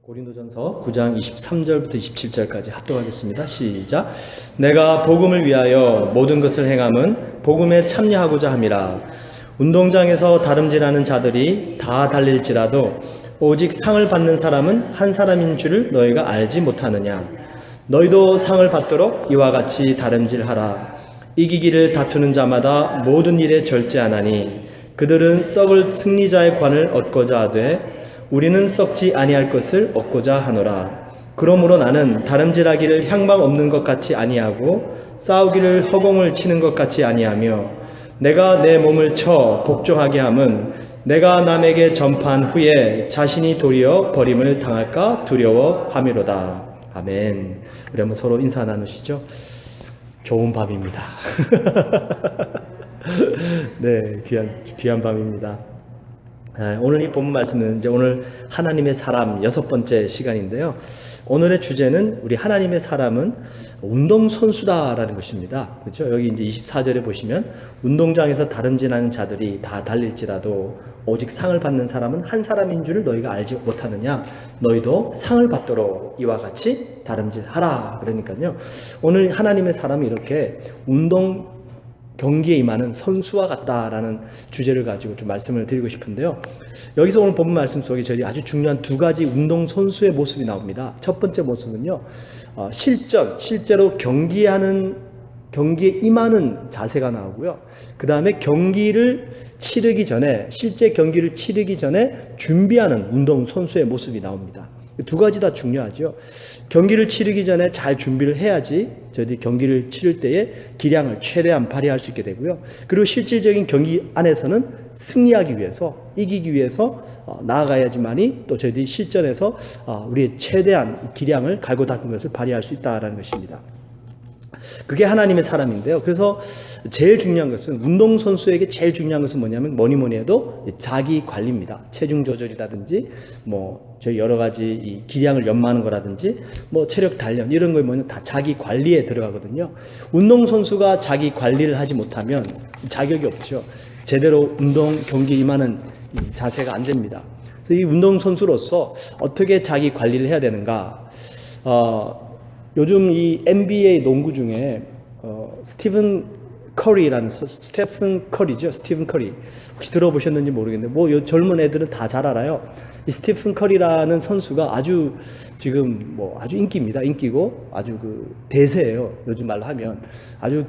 고린도전서 9장 23절부터 27절까지 합독하겠습니다. 시작. 내가 복음을 위하여 모든 것을 행함은 복음에 참여하고자 함이라. 운동장에서 다름질하는 자들이 다 달릴지라도 오직 상을 받는 사람은 한 사람인 줄을 너희가 알지 못하느냐. 너희도 상을 받도록 이와 같이 다름질하라. 이기기를 다투는 자마다 모든 일에 절제하나니 그들은 썩을 승리자의 관을 얻고자 하되 우리는 썩지 아니할 것을 얻고자 하노라. 그러므로 나는 다름질하기를 향방 없는 것 같이 아니하고 싸우기를 허공을 치는 것 같이 아니하며 내가 내 몸을 쳐 복종하게 함은 내가 남에게 전파한 후에 자신이 도리어 버림을 당할까 두려워함이로다. 아멘. 우리 한번 서로 인사 나누시죠. 좋은 밤입니다. 네, 귀한 밤입니다. 오늘 이 본문 말씀은 이제 오늘 하나님의 사람 6번째 시간인데요. 오늘의 주제는 우리 하나님의 사람은 운동선수다라는 것입니다. 그렇죠? 여기 이제 24절에 보시면 운동장에서 다름질하는 자들이 다 달릴지라도 오직 상을 받는 사람은 한 사람인 줄을 너희가 알지 못하느냐. 너희도 상을 받도록 이와 같이 다름질하라. 그러니까요. 오늘 하나님의 사람이 이렇게 운동 경기에 임하는 선수와 같다라는 주제를 가지고 좀 말씀을 드리고 싶은데요. 여기서 오늘 본문 말씀 속에 저희 아주 중요한 두 가지 운동 선수의 모습이 나옵니다. 첫 번째 모습은요, 실제로 경기에 임하는 자세가 나오고요. 그 다음에 실제 경기를 치르기 전에 준비하는 운동 선수의 모습이 나옵니다. 두 가지 다 중요하죠. 경기를 치르기 전에 잘 준비를 해야지 저희들이 경기를 치를 때에 기량을 최대한 발휘할 수 있게 되고요. 그리고 실질적인 경기 안에서는 승리하기 위해서, 이기기 위해서 나아가야지만이 또 저희들이 실전에서 우리의 최대한 기량을 갈고 닦은 것을 발휘할 수 있다는 것입니다. 그게 하나님의 사람인데요. 그래서 제일 중요한 것은, 운동선수에게 제일 중요한 것은 뭐니 해도 자기 관리입니다. 체중 조절이라든지, 저희 여러 가지 이 기량을 연마하는 거라든지, 체력 단련, 이런 거 다 자기 관리에 들어가거든요. 운동선수가 자기 관리를 하지 못하면 자격이 없죠. 제대로 운동 경기에 임하는 자세가 안 됩니다. 그래서 이 운동선수로서 어떻게 자기 관리를 해야 되는가? 요즘 이 NBA 농구 중에 스티븐 커리죠. 혹시 들어보셨는지 모르겠는데 젊은 애들은 다 잘 알아요. 이 스티븐 커리라는 선수가 아주 지금 아주 인기입니다. 인기고 아주 대세예요. 요즘 말로 하면 아주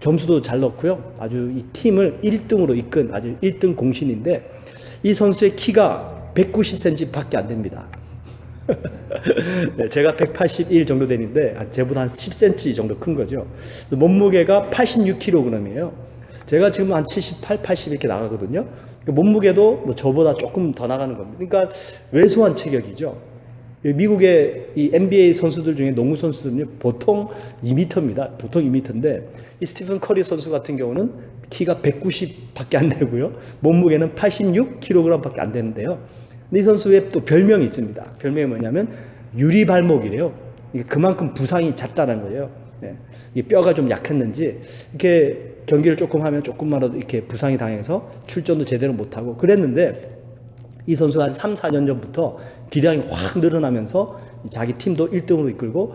점수도 잘 넣고요. 아주 이 팀을 1등으로 이끈 아주 1등 공신인데, 이 선수의 키가 190cm 밖에 안 됩니다. 네, 제가 181 정도 되는데 제보다 한 10cm 정도 큰 거죠. 몸무게가 86kg이에요. 제가 지금 한 78, 80 이렇게 나가거든요. 몸무게도 저보다 조금 더 나가는 겁니다. 그러니까 왜소한 체격이죠. 미국의 이 NBA 선수들 중에 농구 선수들은 보통 2m입니다. 보통 2m인데 이 스티븐 커리 선수 같은 경우는 키가 190밖에 안 되고요. 몸무게는 86kg밖에 안 되는데요. 이 선수의 또 별명이 있습니다. 별명이 뭐냐면 유리발목이래요. 이게 그만큼 부상이 잦다는 거예요. 네. 이게 뼈가 좀 약했는지 이렇게 경기를 조금 하면 조금만라도 이렇게 부상이 당해서 출전도 제대로 못하고 그랬는데, 이 선수가 한 3, 4년 전부터 기량이 확 늘어나면서 자기 팀도 1등으로 이끌고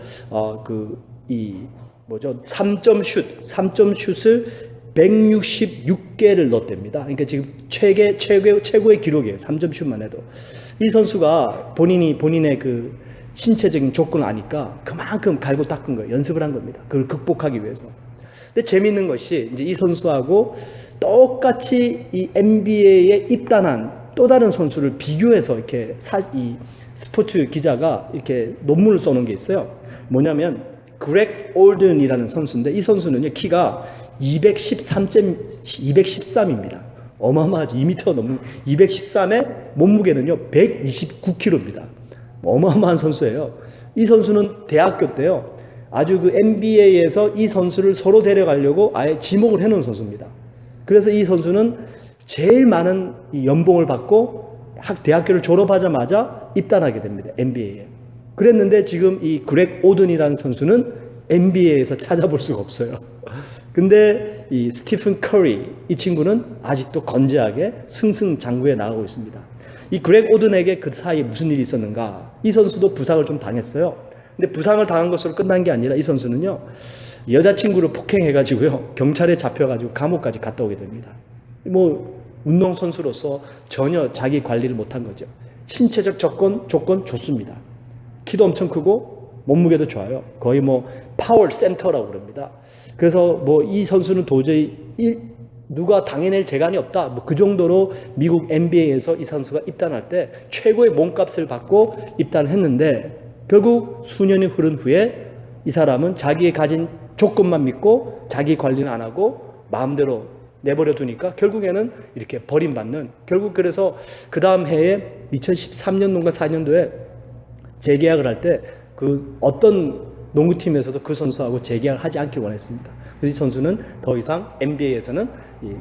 3점 슛을 166개를 넣었답니다. 그러니까 지금 최고의 기록이에요. 3점 슛만 해도. 이 선수가 본인의 신체적인 조건을 아니까 그만큼 갈고 닦은 거예요. 연습을 한 겁니다. 그걸 극복하기 위해서. 근데 재밌는 것이 이제 이 선수하고 똑같이 이 NBA에 입단한 또 다른 선수를 비교해서 이렇게 이 스포츠 기자가 이렇게 논문을 써놓은 게 있어요. 뭐냐면 그렉 올든이라는 선수인데, 이 선수는요 키가 213입니다. 어마어마하죠. 2m 넘는 213에 몸무게는요 129kg입니다. 어마어마한 선수예요. 이 선수는 대학교 때요 아주 NBA에서 이 선수를 서로 데려가려고 아예 지목을 해놓은 선수입니다. 그래서 이 선수는 제일 많은 연봉을 받고 대학교를 졸업하자마자 입단하게 됩니다. NBA에. 그랬는데 지금 이 그렉 오든이라는 선수는 NBA에서 찾아볼 수가 없어요. 근데 이 스티븐 커리, 이 친구는 아직도 건재하게 승승장구해 나가고 있습니다. 이 그렉 오든에게 그 사이에 무슨 일이 있었는가? 이 선수도 부상을 좀 당했어요. 근데 부상을 당한 것으로 끝난 게 아니라 이 선수는요, 여자친구를 폭행해가지고요, 경찰에 잡혀가지고 감옥까지 갔다 오게 됩니다. 뭐 운동선수로서 전혀 자기 관리를 못한 거죠. 신체적 조건 좋습니다. 키도 엄청 크고 몸무게도 좋아요. 거의 뭐 파워 센터라고 그럽니다. 그래서 뭐 이 선수는 도저히 누가 당해낼 재간이 없다. 뭐 그 정도로 미국 NBA에서 이 선수가 입단할 때 최고의 몸값을 받고 입단했는데, 결국 수년이 흐른 후에 이 사람은 자기의 가진 조건만 믿고 자기 관리는 안 하고 마음대로 내버려 두니까 결국에는 이렇게 버림받는, 결국 그래서 그 다음 해에 2013년도인가 4년도에 재계약을 할 때 그 어떤 농구팀에서도 그 선수하고 재계약을 하지 않길 원했습니다. 그래서 이 선수는 더 이상 NBA에서는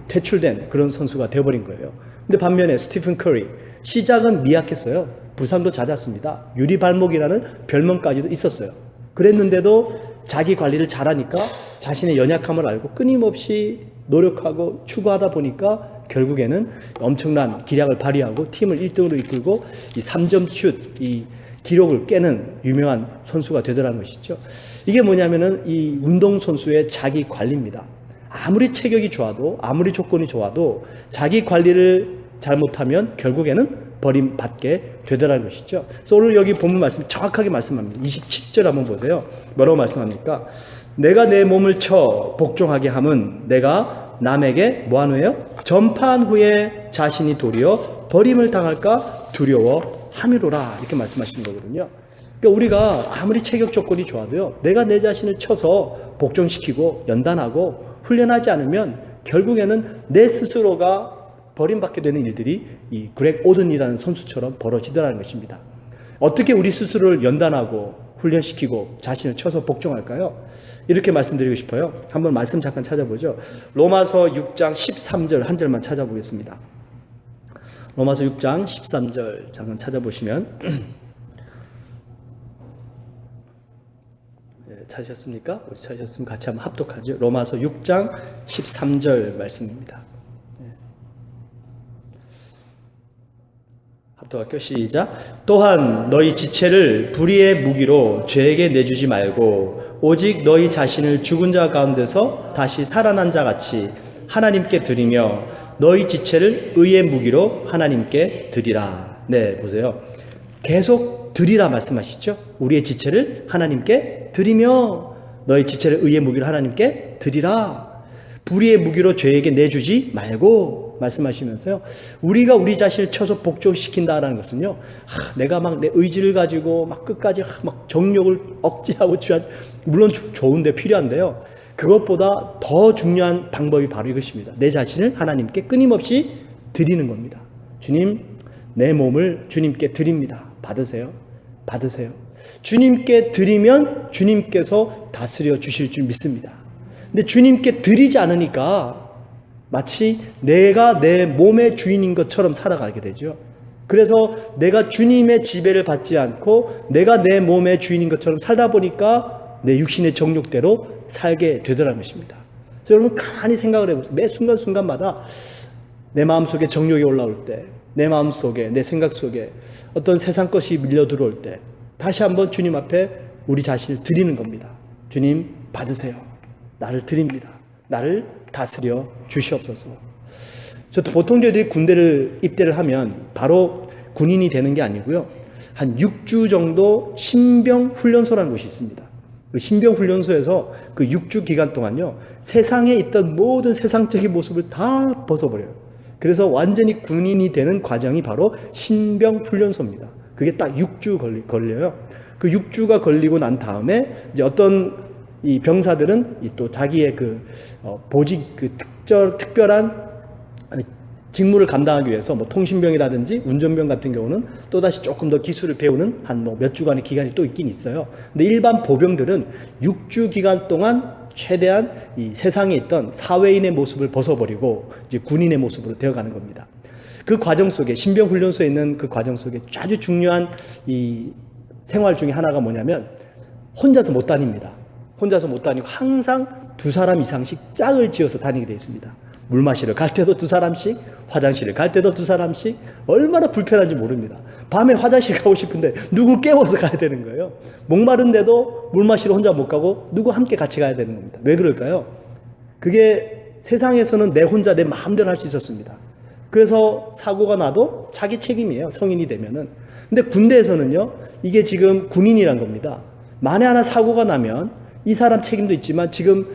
퇴출된 그런 선수가 되어버린 거예요. 근데 반면에 스티픈 커리, 시작은 미약했어요. 부상도 잦았습니다. 유리발목이라는 별명까지도 있었어요. 그랬는데도 자기 관리를 잘하니까 자신의 연약함을 알고 끊임없이 노력하고 추구하다 보니까 결국에는 엄청난 기량을 발휘하고 팀을 1등으로 이끌고 이 3점 슛, 이 기록을 깨는 유명한 선수가 되더라는 것이죠. 이게 뭐냐면은 이 운동선수의 자기 관리입니다. 아무리 체격이 좋아도, 아무리 조건이 좋아도 자기 관리를 잘못하면 결국에는 버림받게 되더라는 것이죠. 그래서 오늘 여기 본문 말씀 정확하게 말씀합니다. 27절 한번 보세요. 뭐라고 말씀합니까? 내가 내 몸을 쳐 복종하게 함은 내가 남에게 뭐한 후에요? 전파한 후에 자신이 도리어 버림을 당할까 두려워 함이로라, 이렇게 말씀하시는 거거든요. 그러니까 우리가 아무리 체격 조건이 좋아도요, 내가 내 자신을 쳐서 복종시키고 연단하고 훈련하지 않으면 결국에는 내 스스로가 버림받게 되는 일들이 이 그렉 오든이라는 선수처럼 벌어지더라는 것입니다. 어떻게 우리 스스로를 연단하고 훈련시키고 자신을 쳐서 복종할까요? 이렇게 말씀드리고 싶어요. 한번 말씀 잠깐 찾아보죠. 로마서 6장 13절 한 절만 찾아보겠습니다. 로마서 6장 13절 잠깐 찾아보시면 찾으셨습니까? 우리 찾으셨으면 같이 한번 합독하죠. 로마서 6장 13절 말씀입니다. 합독할게요. 시작. 또한 너희 지체를 불의의 무기로 죄에게 내주지 말고 오직 너희 자신을 죽은 자 가운데서 다시 살아난 자 같이 하나님께 드리며 너희 지체를 의의 무기로 하나님께 드리라. 네, 보세요. 계속 드리라 말씀하시죠. 우리의 지체를 하나님께 드리며 너희 지체를 의의 무기로 하나님께 드리라. 불의의 무기로 죄에게 내주지 말고 말씀하시면서요, 우리가 우리 자신을 쳐서 복종시킨다라는 것은요, 내가 막 내 의지를 가지고 막 끝까지 막 정욕을 억제하고 물론 좋은데 필요한데요, 그것보다 더 중요한 방법이 바로 이것입니다. 내 자신을 하나님께 끊임없이 드리는 겁니다. 주님, 내 몸을 주님께 드립니다. 받으세요. 받으세요. 주님께 드리면 주님께서 다스려 주실 줄 믿습니다. 근데 주님께 드리지 않으니까 마치 내가 내 몸의 주인인 것처럼 살아가게 되죠. 그래서 내가 주님의 지배를 받지 않고 내가 내 몸의 주인인 것처럼 살다 보니까 내 육신의 정욕대로 살게 되더라는 것입니다. 그래서 여러분 가만히 생각을 해보세요. 매 순간순간마다 내 마음속에 정욕이 올라올 때, 내 마음속에, 내 생각 속에 어떤 세상 것이 밀려 들어올 때 다시 한번 주님 앞에 우리 자신을 드리는 겁니다. 주님, 받으세요. 나를 드립니다. 나를 다스려 주시옵소서. 저도 보통 저희들이 군대를 입대를 하면 바로 군인이 되는 게 아니고요, 한 6주 정도 신병훈련소라는 곳이 있습니다. 그 신병훈련소에서 그 6주 기간 동안요, 세상에 있던 모든 세상적인 모습을 다 벗어버려요. 그래서 완전히 군인이 되는 과정이 바로 신병훈련소입니다. 그게 딱 6주 걸려요. 그 6주가 걸리고 난 다음에 이제 어떤 이 병사들은 또 자기의 그 보직 그 특별한 직무를 감당하기 위해서 뭐 통신병이라든지 운전병 같은 경우는 또다시 조금 더 기술을 배우는 한 뭐 몇 주간의 기간이 또 있긴 있어요. 근데 일반 보병들은 6주 기간 동안 최대한 이 세상에 있던 사회인의 모습을 벗어버리고 이제 군인의 모습으로 되어가는 겁니다. 그 과정 속에, 신병훈련소에 있는 그 과정 속에 아주 중요한 이 생활 중에 하나가 뭐냐면 혼자서 못 다닙니다. 혼자서 못 다니고 항상 두 사람 이상씩 짝을 지어서 다니게 되어 있습니다. 물 마시러 갈 때도 두 사람씩, 화장실을 갈 때도 두 사람씩. 얼마나 불편한지 모릅니다. 밤에 화장실 가고 싶은데 누구 깨워서 가야 되는 거예요. 목마른데도 물 마시러 혼자 못 가고 누구 함께 같이 가야 되는 겁니다. 왜 그럴까요? 그게 세상에서는 내 혼자 내 마음대로 할 수 있었습니다. 그래서 사고가 나도 자기 책임이에요. 성인이 되면은. 근데 군대에서는요, 이게 지금 군인이란 겁니다. 만에 하나 사고가 나면 이 사람 책임도 있지만 지금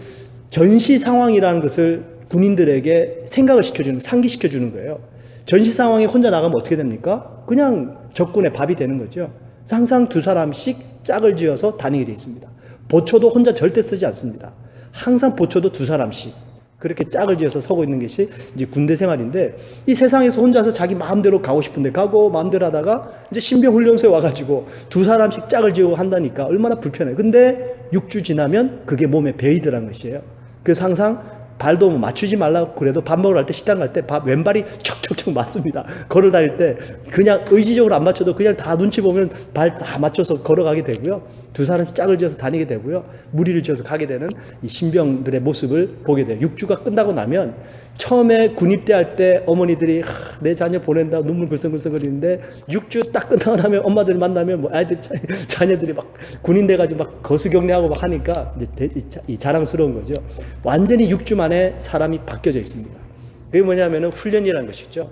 전시 상황이라는 것을 군인들에게 생각을 시켜주는, 상기시켜주는 거예요. 전시 상황에 혼자 나가면 어떻게 됩니까? 그냥 적군의 밥이 되는 거죠. 항상 두 사람씩 짝을 지어서 다니게 되어 있습니다. 보초도 혼자 절대 쓰지 않습니다. 항상 보초도 두 사람씩 그렇게 짝을 지어서 서고 있는 것이 이제 군대 생활인데, 이 세상에서 혼자서 자기 마음대로 가고 싶은데 가고 마음대로 하다가 이제 신병훈련소에 와가지고 두 사람씩 짝을 지고 한다니까 얼마나 불편해요. 근데 6주 지나면 그게 몸에 배이더라는 것이에요. 그래서 항상 발도 맞추지 말라고 그래도 밥 먹으러 갈 때 식당 갈 때 왼발이 척척척 맞습니다. 걸어 다닐 때 그냥 의지적으로 안 맞춰도 그냥 다 눈치 보면 발 다 맞춰서 걸어가게 되고요. 두 사람 짝을 지어서 다니게 되고요. 무리를 지어서 가게 되는 이 신병들의 모습을 보게 돼요. 6주가 끝나고 나면 처음에 군입대할 때 어머니들이 내 자녀 보낸다 눈물 글썽글썽거리는데 6주 딱 끝나고 나면 엄마들 만나면 뭐 아이들 자녀들이 막 군인 돼가지고 막 거수경례하고 막 하니까 이 자랑스러운 거죠. 완전히 6주 만에 사람이 바뀌어져 있습니다. 그게 뭐냐면은 훈련이라는 것이죠.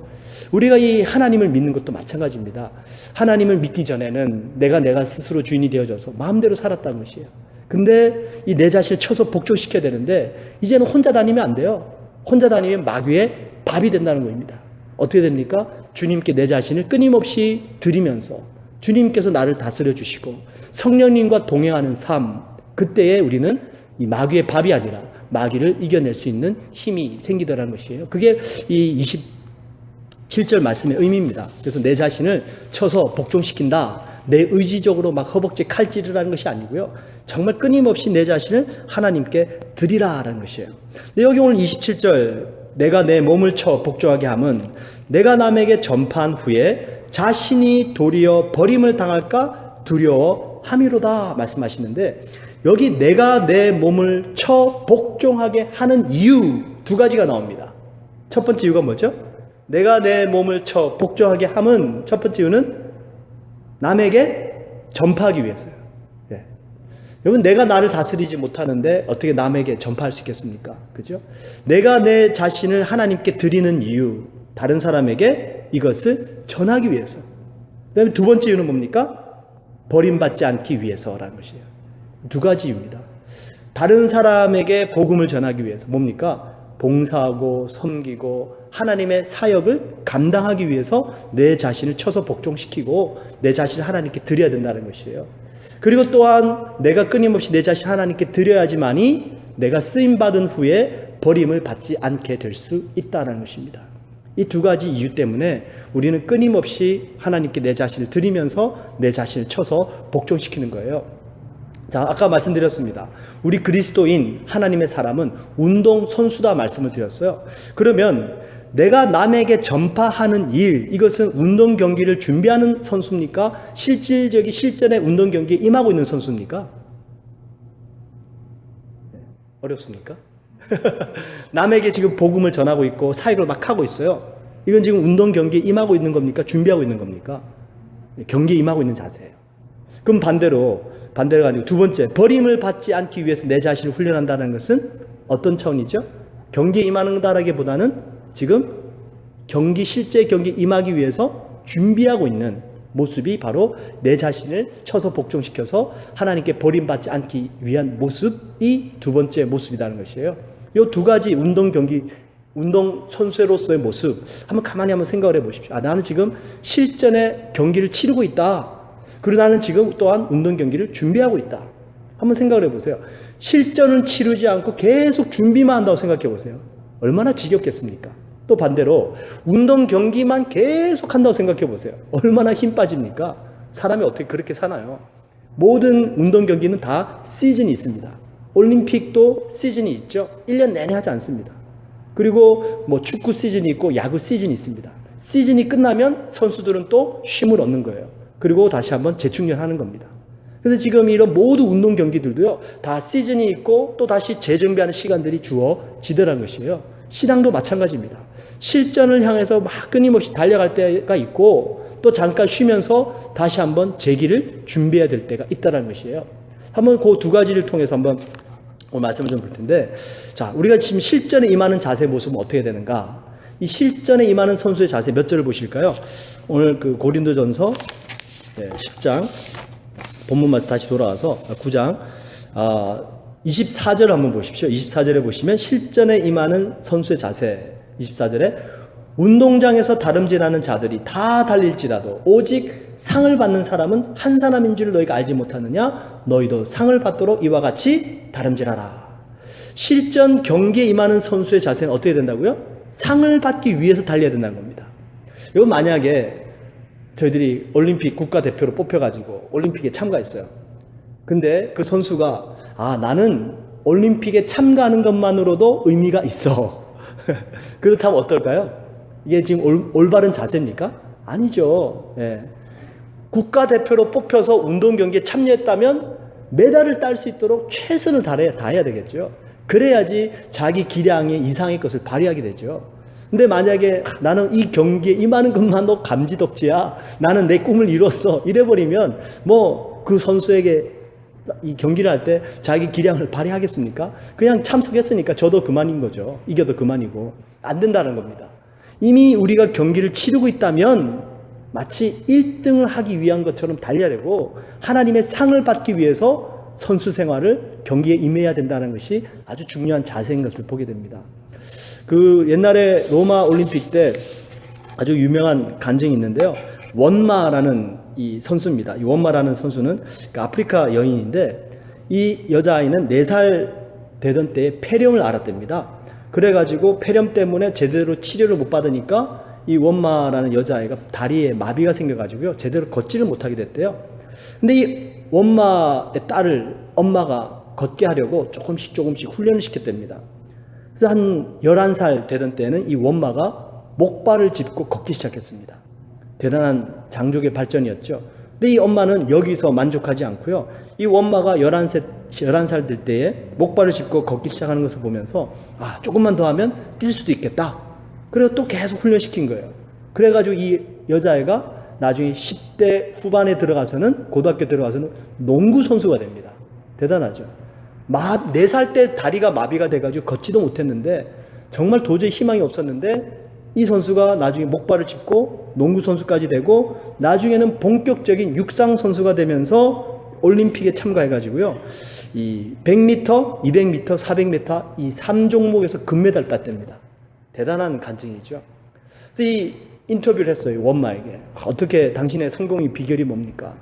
우리가 이 하나님을 믿는 것도 마찬가지입니다. 하나님을 믿기 전에는 내가 스스로 주인이 되어져서 마음대로 살았다는 것이에요. 근데 이 내 자신을 쳐서 복종시켜야 되는데 이제는 혼자 다니면 안 돼요. 혼자 다니면 마귀의 밥이 된다는 겁니다. 어떻게 됩니까? 주님께 내 자신을 끊임없이 드리면서 주님께서 나를 다스려 주시고 성령님과 동행하는 삶, 그때에 우리는 이 마귀의 밥이 아니라 마귀를 이겨낼 수 있는 힘이 생기더라는 것이에요. 그게 이 27절 말씀의 의미입니다. 그래서 내 자신을 쳐서 복종시킨다. 내 의지적으로 막 허벅지 칼질을 것이 아니고요. 정말 끊임없이 내 자신을 하나님께 드리라라는 것이에요. 근데 여기 오늘 27절, 내가 내 몸을 쳐 복종하게 함은 내가 남에게 전파한 후에 자신이 도리어 버림을 당할까 두려워함이로다 말씀하시는데, 여기 내가 내 몸을 쳐 복종하게 하는 이유 두 가지가 나옵니다. 첫 번째 이유가 뭐죠? 내가 내 몸을 쳐 복종하게 함은 첫 번째 이유는 남에게 전파하기 위해서요. 예. 여러분, 내가 나를 다스리지 못하는데 어떻게 남에게 전파할 수 있겠습니까? 그죠? 내가 내 자신을 하나님께 드리는 이유, 다른 사람에게 이것을 전하기 위해서. 그다음에 두 번째 이유는 뭡니까? 버림받지 않기 위해서라는 것이에요. 두 가지 이유입니다. 다른 사람에게 복음을 전하기 위해서 뭡니까? 봉사하고 섬기고 하나님의 사역을 감당하기 위해서 내 자신을 쳐서 복종시키고 내 자신을 하나님께 드려야 된다는 것이에요. 그리고 또한 내가 끊임없이 내 자신을 하나님께 드려야지만이 내가 쓰임받은 후에 버림을 받지 않게 될 수 있다는 것입니다. 이 두 가지 이유 때문에 우리는 끊임없이 하나님께 내 자신을 드리면서 내 자신을 쳐서 복종시키는 거예요. 자, 아까 말씀드렸습니다. 우리 그리스도인 하나님의 사람은 운동선수다 말씀을 드렸어요. 그러면 내가 남에게 전파하는 일, 이것은 운동 경기를 준비하는 선수입니까? 실질적인 실전의 운동 경기에 임하고 있는 선수입니까? 어렵습니까? 남에게 지금 복음을 전하고 있고 사역을 막 하고 있어요. 이건 지금 운동 경기에 임하고 있는 겁니까? 준비하고 있는 겁니까? 경기에 임하고 있는 자세예요. 그럼 반대가 아니고 두 번째, 버림을 받지 않기 위해서 내 자신을 훈련한다는 것은 어떤 차원이죠? 경기에 임하는다라기보다는 지금 실제 경기에 임하기 위해서 준비하고 있는 모습이 바로 내 자신을 쳐서 복종시켜서 하나님께 버림받지 않기 위한 모습이 두 번째 모습이라는 것이에요. 이 두 가지 운동 선수로서의 모습, 가만히 생각을 해 보십시오. 나는 지금 실전의 경기를 치르고 있다. 그리고 나는 지금 또한 운동 경기를 준비하고 있다. 한번 생각을 해보세요. 실전을 치르지 않고 계속 준비만 한다고 생각해 보세요. 얼마나 지겹겠습니까? 또 반대로 운동 경기만 계속 한다고 생각해 보세요. 얼마나 힘 빠집니까? 사람이 어떻게 그렇게 사나요? 모든 운동 경기는 다 시즌이 있습니다. 올림픽도 시즌이 있죠. 1년 내내 하지 않습니다. 그리고 축구 시즌이 있고 야구 시즌이 있습니다. 시즌이 끝나면 선수들은 또 쉼을 얻는 거예요. 그리고 다시 한번 재충전하는 겁니다. 그래서 지금 이런 모든 운동 경기들도요, 다 시즌이 있고 또 다시 재정비하는 시간들이 주어지더라는 것이에요. 신앙도 마찬가지입니다. 실전을 향해서 막 끊임없이 달려갈 때가 있고 또 잠깐 쉬면서 다시 한번 재기를 준비해야 될 때가 있다는 것이에요. 한번 그 두 가지를 통해서 한번 오늘 말씀을 좀 볼 텐데, 자, 우리가 지금 실전에 임하는 자세의 모습은 어떻게 되는가? 이 실전에 임하는 선수의 자세 몇 절을 보실까요? 오늘 그 고린도전서 10장 본문 말씀 다시 돌아와서 9장 24절 한번 보십시오. 24절에 보시면 실전에 임하는 선수의 자세, 24절에 운동장에서 다름질하는 자들이 다 달릴지라도 오직 상을 받는 사람은 한 사람인 줄 너희가 알지 못하느냐? 너희도 상을 받도록 이와 같이 다름질하라. 실전 경기에 임하는 선수의 자세는 어떻게 된다고요? 상을 받기 위해서 달려야 된다는 겁니다. 이건 만약에 저희들이 올림픽 국가대표로 뽑혀가지고 올림픽에 참가했어요. 근데 그 선수가 나는 올림픽에 참가하는 것만으로도 의미가 있어. 그렇다면 어떨까요? 이게 지금 올바른 자세입니까? 아니죠. 예. 국가대표로 뽑혀서 운동경기에 참여했다면 메달을 딸 수 있도록 최선을 다해야 되겠죠. 그래야지 자기 기량의 이상의 것을 발휘하게 되죠. 근데 만약에 나는 이 경기에 임하는 것만도 감지덕지야, 나는 내 꿈을 이뤘어, 이래버리면 뭐 그 선수에게 이 경기를 할 때 자기 기량을 발휘하겠습니까? 그냥 참석했으니까 저도 그만인 거죠. 이겨도 그만이고. 안 된다는 겁니다. 이미 우리가 경기를 치르고 있다면 마치 1등을 하기 위한 것처럼 달려야 되고 하나님의 상을 받기 위해서 선수 생활을 경기에 임해야 된다는 것이 아주 중요한 자세인 것을 보게 됩니다. 그 옛날에 로마 올림픽 때 아주 유명한 간증이 있는데요. 원마라는 이 선수입니다. 이 원마라는 선수는 아프리카 여인인데 이 여자아이는 4살 되던 때에 폐렴을 앓았답니다. 그래가지고 폐렴 때문에 제대로 치료를 못 받으니까 이 원마라는 여자아이가 다리에 마비가 생겨가지고요. 제대로 걷지를 못하게 됐대요. 근데 이 원마의 딸을 엄마가 걷게 하려고 조금씩 훈련을 시켰답니다. 그래서 한 11살 되던 때는 이 원마가 목발을 짚고 걷기 시작했습니다. 대단한 장족의 발전이었죠. 근데 이 엄마는 여기서 만족하지 않고요. 이 원마가 11살 될 때에 목발을 짚고 걷기 시작하는 것을 보면서 조금만 더 하면 뛸 수도 있겠다. 그래서 또 계속 훈련시킨 거예요. 그래가지고 이 여자애가 나중에 10대 후반에 들어가서는, 고등학교 들어가서는 농구 선수가 됩니다. 대단하죠. 4살 때 다리가 마비가 돼가지고 걷지도 못했는데 정말 도저히 희망이 없었는데 이 선수가 나중에 목발을 짚고 농구 선수까지 되고 나중에는 본격적인 육상 선수가 되면서 올림픽에 참가해가지고요. 이 100m, 200m, 400m 이 3종목에서 금메달 땄답니다. 대단한 간증이죠. 그래서 이 인터뷰를 했어요. 원마에게. 어떻게 당신의 성공의 비결이 뭡니까?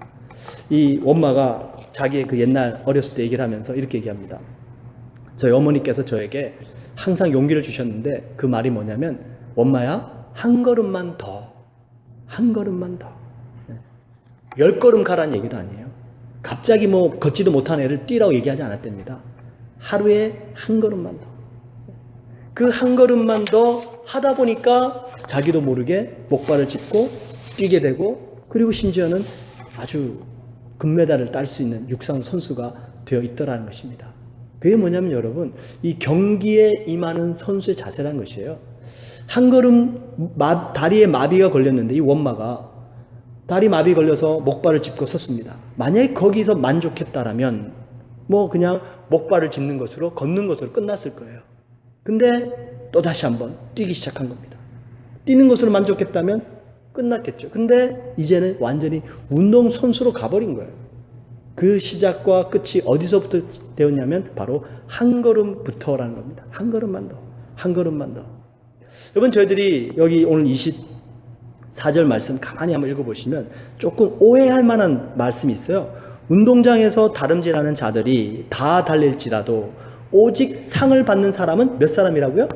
이 원마가 자기의 그 옛날 어렸을 때 얘기를 하면서 이렇게 얘기합니다. 저희 어머니께서 저에게 항상 용기를 주셨는데 그 말이 뭐냐면 원마야 한 걸음만 더, 한 걸음만 더. 10걸음 가라는 얘기도 아니에요. 갑자기 뭐 걷지도 못한 애를 뛰라고 얘기하지 않았답니다. 하루에 한 걸음만 더. 그 한 걸음만 더 하다 보니까 자기도 모르게 목발을 짚고 뛰게 되고 그리고 심지어는 아주 금메달을 딸 수 있는 육상 선수가 되어 있더라는 것입니다. 그게 뭐냐면 여러분, 이 경기에 임하는 선수의 자세라는 것이에요. 한 걸음 다리에 마비가 걸렸는데 이 원마가 다리 마비 걸려서 목발을 짚고 섰습니다. 만약에 거기서 만족했다라면 뭐 그냥 목발을 짚는 것으로 걷는 것으로 끝났을 거예요. 근데 또 다시 한번 뛰기 시작한 겁니다. 뛰는 것으로 만족했다면 끝났겠죠. 근데 이제는 완전히 운동선수로 가버린 거예요. 그 시작과 끝이 어디서부터 되었냐면 바로 한 걸음부터라는 겁니다. 한 걸음만 더, 한 걸음만 더. 여러분, 저희들이 여기 오늘 24절 말씀 가만히 한번 읽어보시면 조금 오해할 만한 말씀이 있어요. 운동장에서 다름질하는 자들이 다 달릴지라도 오직 상을 받는 사람은 몇 사람이라고요?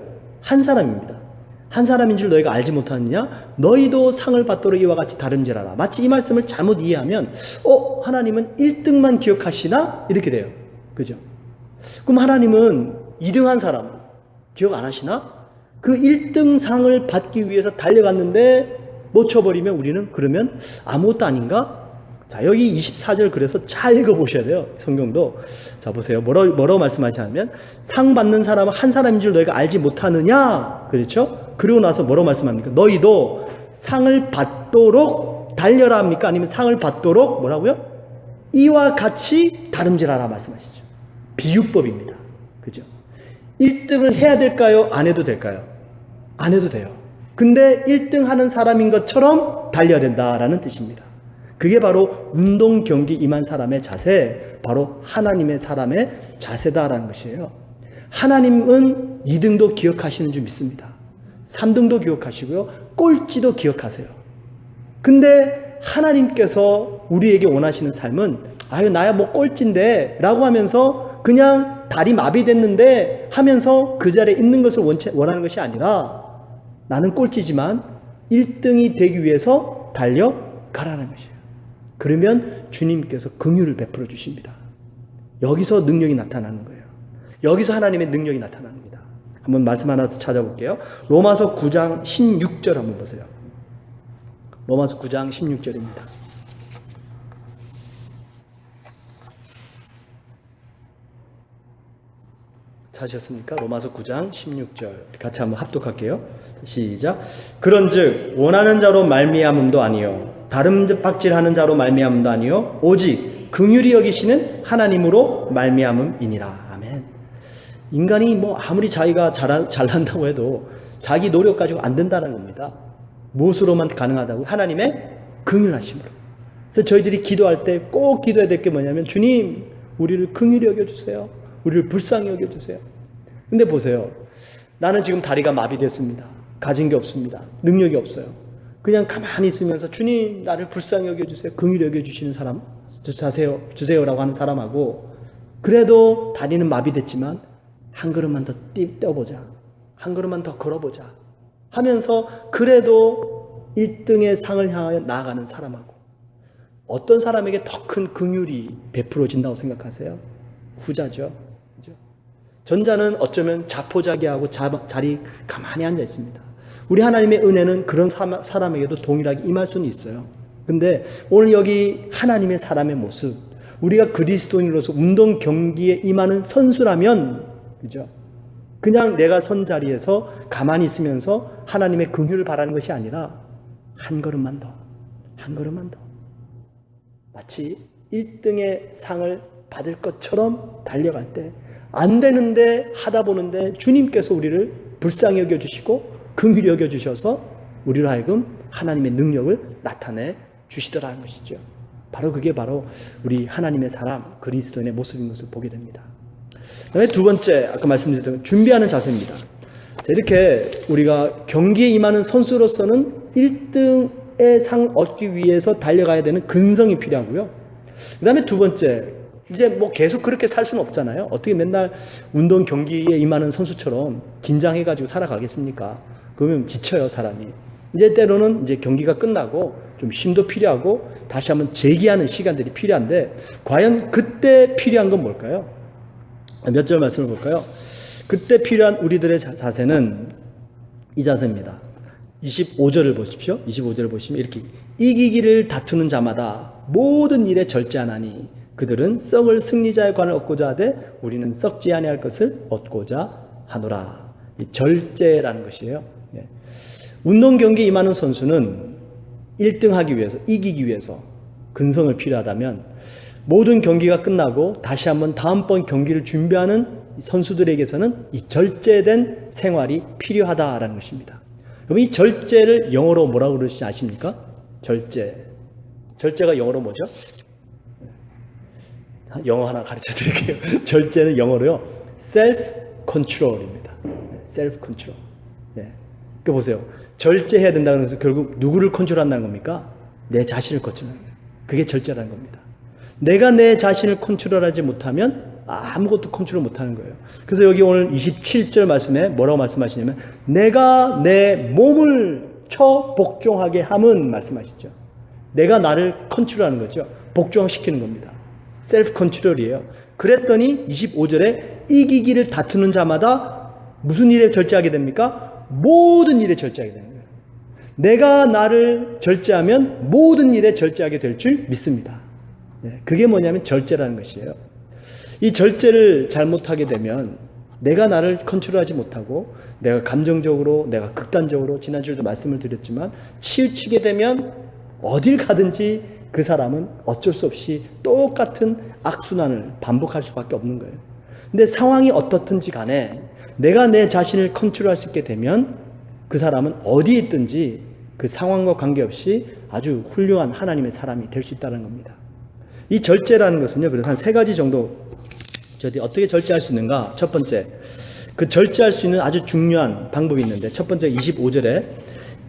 한 사람입니다. 한 사람인 줄 너희가 알지 못하느냐? 너희도 상을 받도록 이와 같이 다름질하라. 마치 이 말씀을 잘못 이해하면 하나님은 1등만 기억하시나? 이렇게 돼요. 그죠? 그럼 하나님은 2등한 사람 기억 안 하시나? 그 1등 상을 받기 위해서 달려갔는데 놓쳐버리면 우리는 그러면 아무것도 아닌가? 자, 여기 24절 그래서 잘 읽어보셔야 돼요. 성경도. 자, 보세요. 뭐라고 말씀하시냐면, 상 받는 사람은 한 사람인 줄 너희가 알지 못하느냐? 그렇죠? 그리고 나서 뭐라고 말씀합니까? 너희도 상을 받도록 달려라 합니까? 아니면 상을 받도록 뭐라고요? 이와 같이 다름질하라 말씀하시죠. 비유법입니다. 그죠? 1등을 해야 될까요? 안 해도 될까요? 안 해도 돼요. 근데 1등 하는 사람인 것처럼 달려야 된다라는 뜻입니다. 그게 바로 운동 경기 임한 사람의 자세, 바로 하나님의 사람의 자세다라는 것이에요. 하나님은 2등도 기억하시는 줄 믿습니다. 3등도 기억하시고요. 꼴찌도 기억하세요. 근데 하나님께서 우리에게 원하시는 삶은 아유 나야 뭐 꼴찌인데 라고 하면서 그냥 다리 마비됐는데 하면서 그 자리에 있는 것을 원하는 것이 아니라 나는 꼴찌지만 1등이 되기 위해서 달려가라는 것이에요. 그러면 주님께서 긍휼을 베풀어 주십니다. 여기서 능력이 나타나는 거예요. 여기서 하나님의 능력이 나타납니다. 한번 말씀 하나 더 찾아볼게요. 로마서 9장 16절 한번 보세요. 로마서 9장 16절입니다. 찾으셨습니까? 로마서 9장 16절 같이 한번 합독할게요. 시작. 그런즉 원하는 자로 말미암음도 아니요 다른 박질하는 자로 말미암음도 아니요 오직 긍휼히 여기시는 하나님으로 말미암음이니라. 아멘. 인간이 뭐 아무리 자기가 잘난다고 해도 자기 노력 가지고 안 된다는 겁니다. 무엇으로만 가능하다고? 하나님의 긍휼하심으로. 그래서 저희들이 기도할 때 꼭 기도해야 될 게 뭐냐면 주님 우리를 긍휼히 여겨주세요. 우리를 불쌍히 여겨주세요. 근데 보세요. 나는 지금 다리가 마비됐습니다. 가진 게 없습니다. 능력이 없어요. 그냥 가만히 있으면서 주님 나를 불쌍히 여겨주세요. 긍휼히 여겨주시는 사람 주세요라고 하는 사람하고 그래도 다리는 마비됐지만 한 걸음만 더 뛰어보자. 한 걸음만 더 걸어보자 하면서 그래도 1등의 상을 향하여 나아가는 사람하고 어떤 사람에게 더 큰 긍휼이 베풀어진다고 생각하세요? 후자죠. 그죠? 전자는 어쩌면 자포자기하고 자리 가만히 앉아 있습니다. 우리 하나님의 은혜는 그런 사람에게도 동일하게 임할 수는 있어요. 근데 오늘 여기 하나님의 사람의 모습, 우리가 그리스도인으로서 운동 경기에 임하는 선수라면, 그죠? 그냥 내가 선 자리에서 가만히 있으면서 하나님의 긍휼을 바라는 것이 아니라 한 걸음만 더, 한 걸음만 더. 마치 1등의 상을 받을 것처럼 달려갈 때 안 되는데 하다 보는데 주님께서 우리를 불쌍히 여겨주시고 긍휼히 여겨주셔서 우리로 하여금 하나님의 능력을 나타내 주시더라는 것이죠. 바로 그게 바로 우리 하나님의 사람 그리스도인의 모습인 것을 보게 됩니다. 그다음에 두 번째 아까 말씀드렸던 준비하는 자세입니다. 자, 이렇게 우리가 경기에 임하는 선수로서는 1등의 상 얻기 위해서 달려가야 되는 근성이 필요하고요. 그 다음에 두 번째 이제 뭐 계속 그렇게 살 수는 없잖아요. 어떻게 맨날 운동 경기에 임하는 선수처럼 긴장해가지고 살아가겠습니까? 그러면 지쳐요, 사람이. 이제 때로는 이제 경기가 끝나고 좀 쉼도 필요하고 다시 한번 재기하는 시간들이 필요한데 과연 그때 필요한 건 뭘까요? 몇 절 말씀을 볼까요? 그때 필요한 우리들의 자세는 이 자세입니다. 25절을 보십시오. 25절을 보시면 이렇게 이기기를 다투는 자마다 모든 일에 절제하나니 그들은 썩을 승리자의 관을 얻고자 하되 우리는 썩지 아니할 것을 얻고자 하노라. 이 절제라는 것이에요. 예. 운동 경기에 임하는 선수는 1등 하기 위해서, 이기기 위해서 근성을 필요하다면 모든 경기가 끝나고 다시 한번 다음번 경기를 준비하는 선수들에게서는 이 절제된 생활이 필요하다라는 것입니다. 그럼 이 절제를 영어로 뭐라고 그러시지 아십니까? 절제. 절제가 영어로 뭐죠? 영어 하나 가르쳐 드릴게요. 절제는 영어로요. self-control입니다. self-control. 예. 그 보세요. 절제해야 된다는 것은 결국 누구를 컨트롤한다는 겁니까? 내 자신을 컨트롤하는 거예요. 그게 절제라는 겁니다. 내가 내 자신을 컨트롤하지 못하면 아무것도 컨트롤 못하는 거예요. 그래서 여기 오늘 27절 말씀에 뭐라고 말씀하시냐면 내가 내 몸을 쳐 복종하게 함은 말씀하시죠. 내가 나를 컨트롤하는 거죠. 복종시키는 겁니다. 셀프 컨트롤이에요. 그랬더니 25절에 이기기를 다투는 자마다 무슨 일에 절제하게 됩니까? 모든 일에 절제하게 되는 거예요. 내가 나를 절제하면 모든 일에 절제하게 될 줄 믿습니다. 그게 뭐냐면 절제라는 것이에요. 이 절제를 잘못하게 되면 내가 나를 컨트롤하지 못하고 내가 감정적으로, 내가 극단적으로, 지난주에도 말씀을 드렸지만 치우치게 되면 어딜 가든지 그 사람은 어쩔 수 없이 똑같은 악순환을 반복할 수밖에 없는 거예요. 근데 상황이 어떻든지 간에 내가 내 자신을 컨트롤할 수 있게 되면 그 사람은 어디에 있든지 그 상황과 관계없이 아주 훌륭한 하나님의 사람이 될 수 있다는 겁니다. 이 절제라는 것은요, 그래서 한 3가지 정도 어떻게 절제할 수 있는가? 첫 번째, 그 절제할 수 있는 아주 중요한 방법이 있는데, 첫 번째 25절에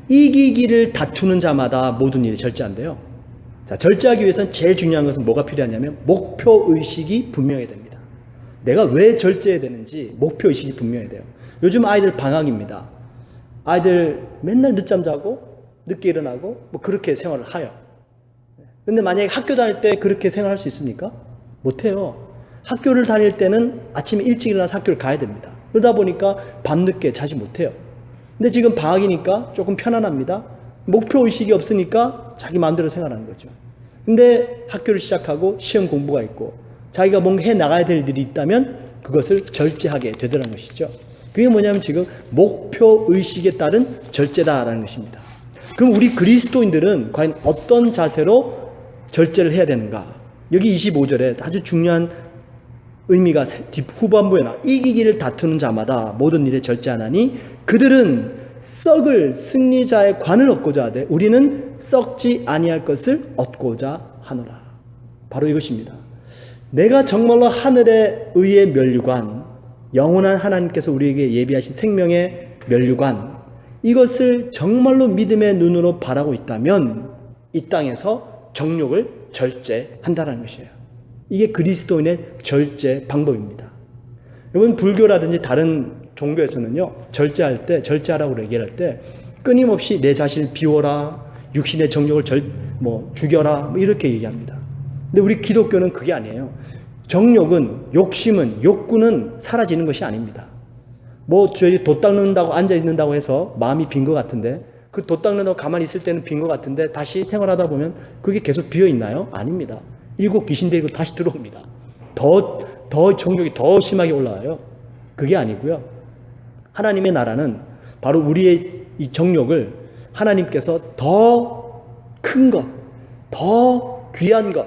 이기기를 다투는 자마다 모든 일이 절제한대요. 자, 절제하기 위해서는 제일 중요한 것은 뭐가 필요하냐면 목표의식이 분명해야 됩니다. 내가 왜 절제해야 되는지 목표의식이 분명해야 돼요. 요즘 아이들 방학입니다. 아이들 맨날 늦잠 자고 늦게 일어나고 뭐 그렇게 생활을 해요. 근데 만약에 학교 다닐 때 그렇게 생활할 수 있습니까? 못해요. 학교를 다닐 때는 아침에 일찍 일어나서 학교를 가야 됩니다. 그러다 보니까 밤늦게 자지 못해요. 근데 지금 방학이니까 조금 편안합니다. 목표의식이 없으니까 자기 마음대로 생활하는 거죠. 근데 학교를 시작하고 시험 공부가 있고 자기가 뭔가 해 나가야 될 일이 있다면 그것을 절제하게 되더라는 것이죠. 그게 뭐냐면 지금 목표의식에 따른 절제다라는 것입니다. 그럼 우리 그리스도인들은 과연 어떤 자세로 절제를 해야 되는가? 여기 25절에 아주 중요한 의미가 후반부에 나와. 이기기를 다투는 자마다 모든 일에 절제하나니 그들은 썩을 승리자의 관을 얻고자 하되 우리는 썩지 아니할 것을 얻고자 하노라. 바로 이것입니다. 내가 정말로 하늘의 의의 면류관, 영원한 하나님께서 우리에게 예비하신 생명의 면류관, 이것을 정말로 믿음의 눈으로 바라고 있다면 이 땅에서 정욕을 절제한다는 것이에요. 이게 그리스도인의 절제 방법입니다. 여러분, 불교라든지 다른 종교에서는요, 절제하라고 얘기할 때 끊임없이 내 자신을 비워라, 육신의 정욕을 죽여라, 뭐 이렇게 얘기합니다. 근데 우리 기독교는 그게 아니에요. 정욕은, 욕심은, 욕구는 사라지는 것이 아닙니다. 저희 돛 닦는다고 앉아있는다고 해서 마음이 빈 것 같은데, 그 돛 닦는다고 가만히 있을 때는 빈 것 같은데, 다시 생활하다 보면 그게 계속 비어 있나요? 아닙니다. 7 귀신 데리고 다시 들어옵니다. 더 정욕이 더 심하게 올라와요. 그게 아니고요. 하나님의 나라는 바로 우리의 이 정욕을 하나님께서 더 큰 것, 더 귀한 것,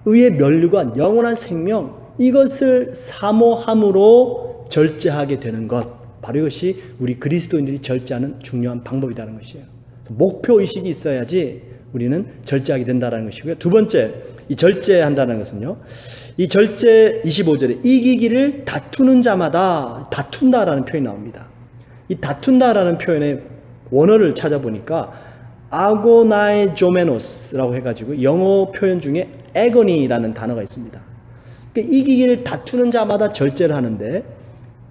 의의 면류관, 영원한 생명, 이것을 사모함으로 절제하게 되는 것, 바로 이것이 우리 그리스도인들이 절제하는 중요한 방법이라는 것이에요. 목표의식이 있어야지 우리는 절제하게 된다는 것이고요. 두 번째, 이 절제한다는 것은요, 이 절제 25절에 이기기를 다투는 자마다 다툰다라는 표현이 나옵니다. 이 다툰다라는 표현의 원어를 찾아보니까 아고나이조메노스라고 해가지고 영어 표현 중에 에고니라는 단어가 있습니다. 그러니까 이기기를 다투는 자마다 절제를 하는데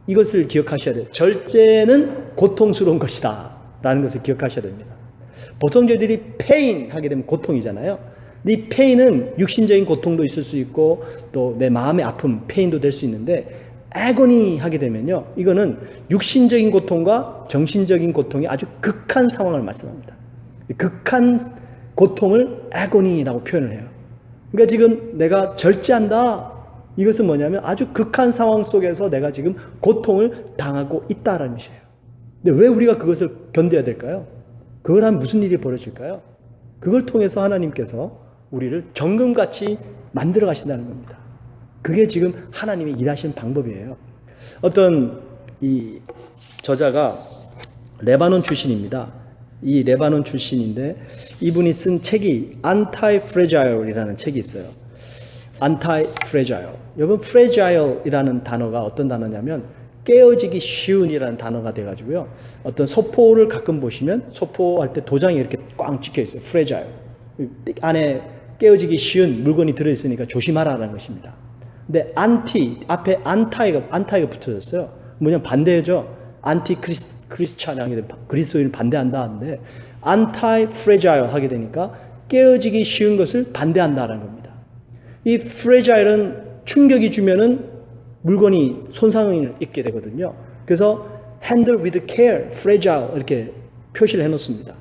이것을 기억하셔야 돼요. 절제는 고통스러운 것이다 라는 것을 기억하셔야 됩니다. 보통 저희들이 페인 하게 되면 고통이잖아요. 근데 이 페인은 육신적인 고통도 있을 수 있고 또 내 마음의 아픔, 페인도 될 수 있는데 애고니 하게 되면요, 이거는 육신적인 고통과 정신적인 고통이 아주 극한 상황을 말씀합니다. 극한 고통을 애고니라고 표현을 해요. 그러니까 지금 내가 절제한다, 이것은 뭐냐면 아주 극한 상황 속에서 내가 지금 고통을 당하고 있다라는 것이에요. 근데 왜 우리가 그것을 견뎌야 될까요? 그걸 하면 무슨 일이 벌어질까요? 그걸 통해서 하나님께서 우리를 정금같이 만들어 가신다는 겁니다. 그게 지금 하나님이 일하시는 방법이에요. 어떤 이 저자가 레바논 출신입니다. 이 레바논 출신인데 이분이 쓴 책이 Anti-Fragile이라는 책이 있어요. Anti-Fragile. 여러분, Fragile이라는 단어가 어떤 단어냐면 깨어지기 쉬운이라는 단어가 돼가지고요. 어떤 소포를 가끔 보시면 소포할 때 도장이 이렇게 꽝 찍혀 있어요. Fragile. 안에 깨어지기 쉬운 물건이 들어있으니까 조심하라는 것입니다. 근데 앞에 안타이가 붙어졌어요. 뭐냐면 반대죠. 크리스찬 하게 되면 그리스도인을 반대한다 하는데 anti-fragile 하게 되니까 깨어지기 쉬운 것을 반대한다라는 겁니다. 이 fragile은 충격이 주면은 물건이 손상을 입게 되거든요. 그래서 handle with care, fragile 이렇게 표시를 해놓습니다.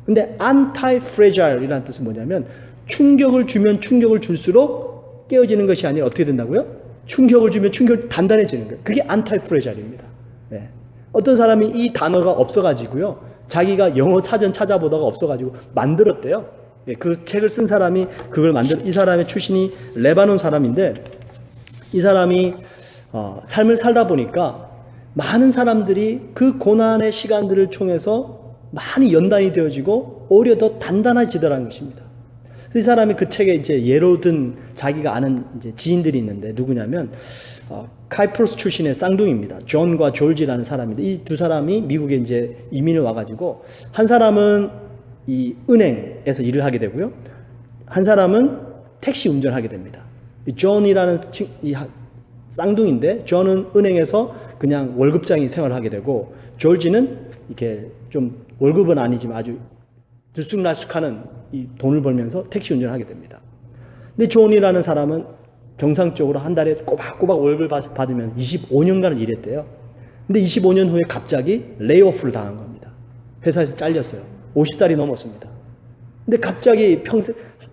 근데 anti-fragile 이라는 뜻은 뭐냐면 충격을 주면 충격을 줄수록 깨어지는 것이 아니라 어떻게 된다고요? 충격을 주면 충격을 단단해지는 거예요. 그게 안타이프레자일입니다. 네. 어떤 사람이 이 단어가 없어가지고요, 자기가 영어 사전 찾아보다가 없어가지고 만들었대요. 예, 그 책을 쓴 사람이 그걸 이 사람의 출신이 레바논 사람인데, 이 사람이 삶을 살다 보니까 많은 사람들이 그 고난의 시간들을 통해서 많이 연단이 되어지고 오히려 더 단단해지더라는 것입니다. 이 사람이 그 책에 이제 예로 든 자기가 아는 이제 지인들이 있는데, 누구냐면 카이프로스 출신의 쌍둥이입니다. 존과 졸지라는 사람인데, 이 두 사람이 미국에 이제 이민을 와가지고, 한 사람은 이 은행에서 일을 하게 되고요, 한 사람은 택시 운전하게 됩니다. 이 존이라는 이 쌍둥이인데, 존은 은행에서 그냥 월급장이 생활을 하게 되고, 졸지는 이렇게 좀 월급은 아니지만 아주 들쑥날쑥하는 이 돈을 벌면서 택시 운전을 하게 됩니다. 근데 존이라는 사람은 정상적으로 한 달에 꼬박꼬박 월급을 받으면 25년간을 일했대요. 근데 25년 후에 갑자기 레이오프를 당한 겁니다. 회사에서 잘렸어요. 50살이 넘었습니다. 근데 갑자기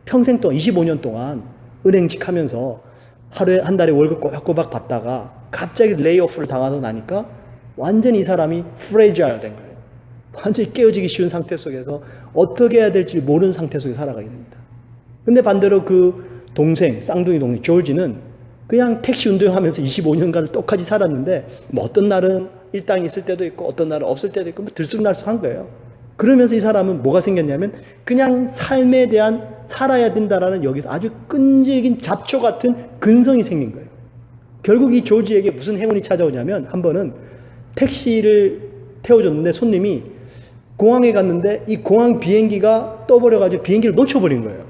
평생 동안 25년 동안 은행직 하면서 하루에 한 달에 월급 꼬박꼬박 받다가 갑자기 레이오프를 당하고 나니까 완전히 이 사람이 프레자일 된 거예요. 완전히 깨어지기 쉬운 상태 속에서 어떻게 해야 될지 모르는 상태 속에 살아가게 됩니다. 근데 반대로 그 동생, 쌍둥이 동생 조지는 그냥 택시 운전하면서 25년간을 똑같이 살았는데, 뭐 어떤 날은 일당이 있을 때도 있고 어떤 날은 없을 때도 있고 들쑥날쑥한 거예요. 그러면서 이 사람은 뭐가 생겼냐면, 그냥 삶에 대한 살아야 된다라는 여기서 아주 끈질긴 잡초 같은 근성이 생긴 거예요. 결국 이 조지에게 무슨 행운이 찾아오냐면, 한 번은 택시를 태워줬는데 손님이 공항에 갔는데 이 공항 비행기가 떠버려가지고 비행기를 놓쳐버린 거예요.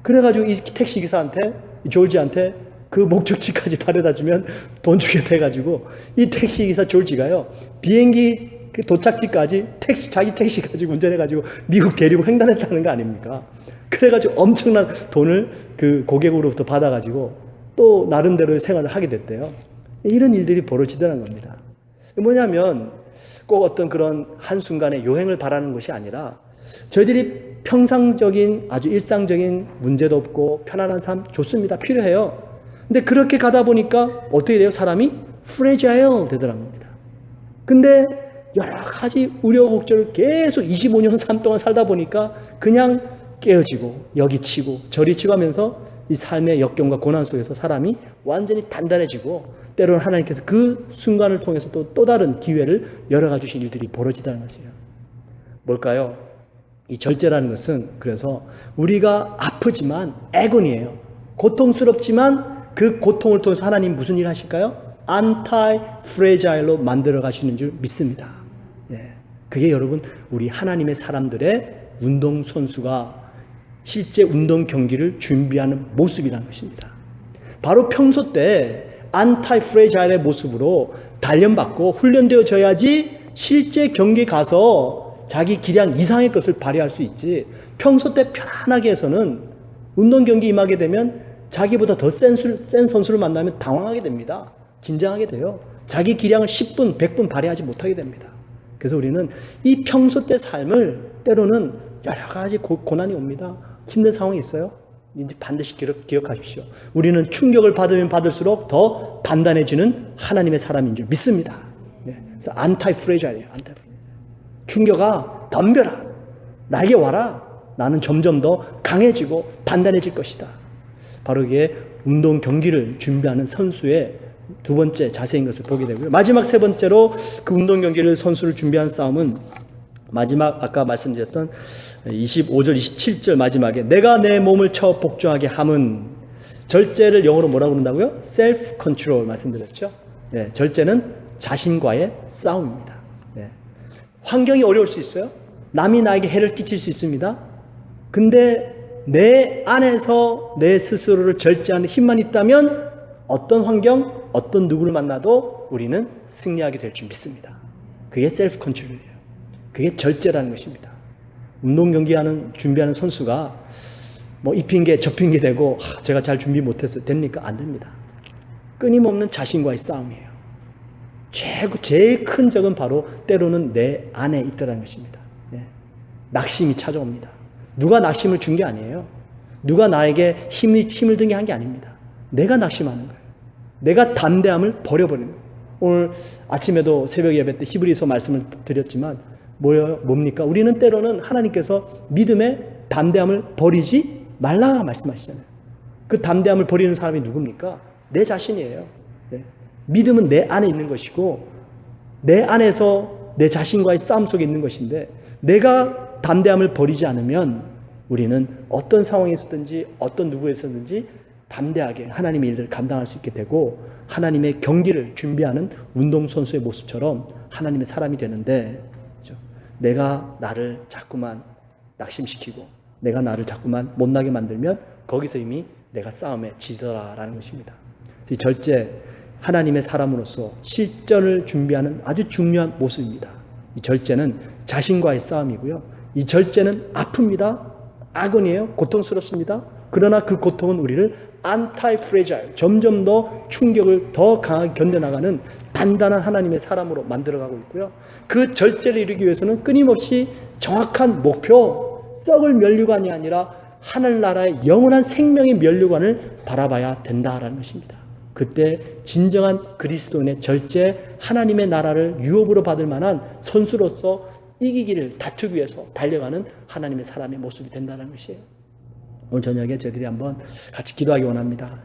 그래가지고 이 택시기사한테, 이 졸지한테 그 목적지까지 바래다주면 돈 주게 돼가지고, 이 택시기사 졸지가요, 비행기 그 도착지까지 자기 택시 가지고 운전해가지고 미국 데리고 횡단했다는 거 아닙니까? 그래가지고 엄청난 돈을 그 고객으로부터 받아가지고 또 나름대로의 생활을 하게 됐대요. 이런 일들이 벌어지더라는 겁니다. 뭐냐면 꼭 어떤 그런 한순간의 요행을 바라는 것이 아니라, 저희들이 평상적인 아주 일상적인 문제도 없고 편안한 삶 좋습니다. 필요해요. 근데 그렇게 가다 보니까 어떻게 돼요? 사람이 프레자일 되더라는 겁니다. 근데 여러 가지 우여곡절을 계속 25년 삶 동안 살다 보니까 그냥 깨어지고 여기 치고 저리 치고 하면서 이 삶의 역경과 고난 속에서 사람이 완전히 단단해지고, 때로는 하나님께서 그 순간을 통해서 또 다른 기회를 열어가 주신 일들이 벌어지다는 것이에요. 뭘까요? 이 절제라는 것은, 그래서 우리가 아프지만 애곤이에요. 고통스럽지만 그 고통을 통해서 하나님 무슨 일 하실까요? 안타이 프레자일로 만들어 가시는 줄 믿습니다. 예. 그게 여러분, 우리 하나님의 사람들의 운동선수가 실제 운동 경기를 준비하는 모습이라는 것입니다. 바로 평소 때 안타이 프레자일의 모습으로 단련받고 훈련되어져야지 실제 경기에 가서 자기 기량 이상의 것을 발휘할 수 있지, 평소 때 편안하게 해서는 운동 경기 임하게 되면 자기보다 더 센 선수를 만나면 당황하게 됩니다. 긴장하게 돼요. 자기 기량을 10분, 100분 발휘하지 못하게 됩니다. 그래서 우리는 이 평소 때 삶을 때로는 여러 가지 고난이 옵니다. 힘든 상황이 있어요. 이제 반드시 기억하십시오. 우리는 충격을 받으면 받을수록 더 단단해지는 하나님의 사람인 줄 믿습니다. 그래서 안타이 프레자일이에요. 충격아, 덤벼라. 나에게 와라. 나는 점점 더 강해지고 단단해질 것이다. 바로 이게 운동 경기를 준비하는 선수의 두 번째 자세인 것을 보게 되고요. 마지막 세 번째로 그 운동 경기를 선수를 준비하는 싸움은, 마지막 아까 말씀드렸던 25절 27절 마지막에 내가 내 몸을 쳐 복종하게 함은, 절제를 영어로 뭐라고 그런다고요? self control 말씀드렸죠. 네, 절제는 자신과의 싸움입니다. 네. 환경이 어려울 수 있어요. 남이 나에게 해를 끼칠 수 있습니다. 근데 내 안에서 내 스스로를 절제하는 힘만 있다면 어떤 환경, 어떤 누구를 만나도 우리는 승리하게 될 줄 믿습니다. 그게 셀프 컨트롤이에요. 그게 절제라는 것입니다. 운동 경기하는 준비하는 선수가 뭐 이 핑계 저 핑계 대고 제가 잘 준비 못해서 됩니까? 안 됩니다. 끊임없는 자신과의 싸움이에요. 제일 큰 적은 바로 때로는 내 안에 있더라는 것입니다. 네. 낙심이 찾아옵니다. 누가 낙심을 준 게 아니에요. 누가 나에게 힘을 든 게 한 게 아닙니다. 내가 낙심하는 거예요. 내가 담대함을 버려버리는 거예요. 오늘 아침에도 새벽 예배 때 히브리서 말씀을 드렸지만 뭡니까? 우리는 때로는 하나님께서 믿음의 담대함을 버리지 말라 말씀하시잖아요. 그 담대함을 버리는 사람이 누굽니까? 내 자신이에요. 네. 믿음은 내 안에 있는 것이고 내 안에서 내 자신과의 싸움 속에 있는 것인데 내가 담대함을 버리지 않으면 우리는 어떤 상황에 있었든지 어떤 누구에 있었든지 담대하게 하나님의 일을 감당할 수 있게 되고 하나님의 경기를 준비하는 운동선수의 모습처럼 하나님의 사람이 되는데 그렇죠? 내가 나를 자꾸만 낙심시키고 내가 나를 자꾸만 못나게 만들면 거기서 이미 내가 싸움에 지더라라는 것입니다. 이 절제 하나님의 사람으로서 실전을 준비하는 아주 중요한 모습입니다. 이 절제는 자신과의 싸움이고요. 이 절제는 아픕니다. 악은이에요. 고통스럽습니다. 그러나 그 고통은 우리를 anti-fragile, 점점 더 충격을 더 강하게 견뎌나가는 단단한 하나님의 사람으로 만들어가고 있고요. 그 절제를 이루기 위해서는 끊임없이 정확한 목표, 썩을 면류관이 아니라 하늘나라의 영원한 생명의 면류관을 바라봐야 된다라는 것입니다. 그때 진정한 그리스도인의 절제, 하나님의 나라를 유업으로 받을 만한 선수로서 이기기를 다투기 위해서 달려가는 하나님의 사람의 모습이 된다는 것이에요. 오늘 저녁에 저희들이 한번 같이 기도하기 원합니다.